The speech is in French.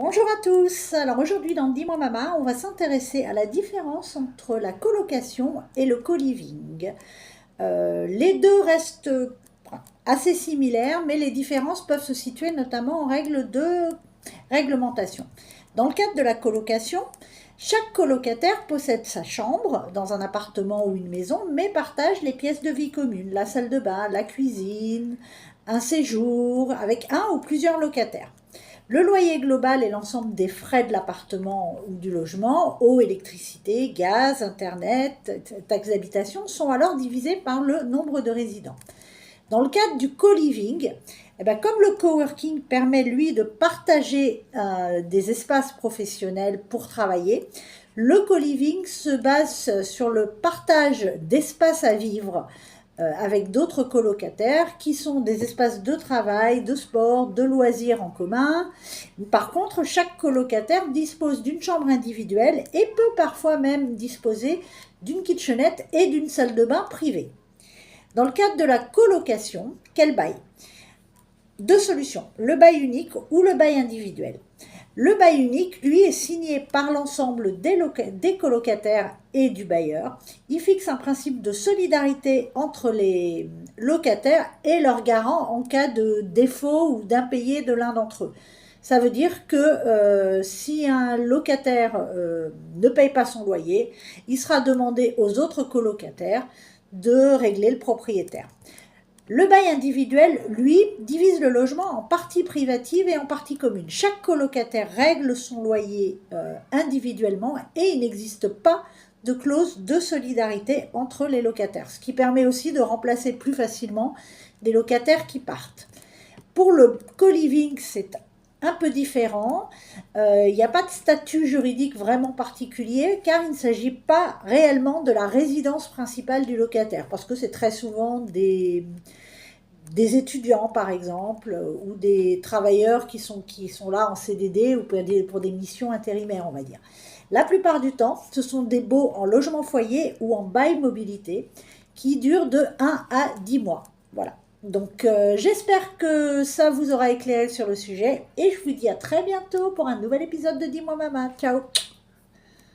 Bonjour à tous. Alors aujourd'hui dans Dis-moi Mama, on va s'intéresser à la différence entre la colocation et le co-living. Les deux restent assez similaires, mais les différences peuvent se situer notamment en règle de réglementation. Dans le cadre de la colocation, chaque colocataire possède sa chambre dans un appartement ou une maison, mais partage les pièces de vie communes, la salle de bain, la cuisine, un séjour avec un ou plusieurs locataires. Le loyer global est l'ensemble des frais de l'appartement ou du logement, eau, électricité, gaz, internet, taxes d'habitation sont alors divisés par le nombre de résidents. Dans le cadre du co-living, comme le coworking permet lui de partager des espaces professionnels pour travailler, le co-living se base sur le partage d'espaces à vivre avec d'autres colocataires qui sont des espaces de travail, de sport, de loisirs en commun. Par contre, chaque colocataire dispose d'une chambre individuelle et peut parfois même disposer d'une kitchenette et d'une salle de bain privée. Dans le cadre de la colocation, quel bail? Deux solutions, le bail unique ou le bail individuel. Le bail unique, lui, est signé par l'ensemble des colocataires et du bailleur. Il fixe un principe de solidarité entre les locataires et leurs garants en cas de défaut ou d'impayé de l'un d'entre eux. Ça veut dire que si un locataire ne paye pas son loyer, il sera demandé aux autres colocataires de régler le propriétaire. Le bail individuel, lui, divise le logement en parties privatives et en parties communes. Chaque colocataire règle son loyer individuellement et il n'existe pas de clause de solidarité entre les locataires, ce qui permet aussi de remplacer plus facilement des locataires qui partent. Pour le co-living, c'est un peu différent. Il n'y a pas de statut juridique vraiment particulier car il ne s'agit pas réellement de la résidence principale du locataire parce que c'est très souvent des étudiants par exemple ou des travailleurs qui sont là en CDD ou pour des missions intérimaires on va dire. La plupart du temps, ce sont des baux en logement foyer ou en bail mobilité qui durent de 1 à 10 mois. Voilà. Donc j'espère que ça vous aura éclairé sur le sujet et je vous dis à très bientôt pour un nouvel épisode de Dis-moi Mama. Ciao!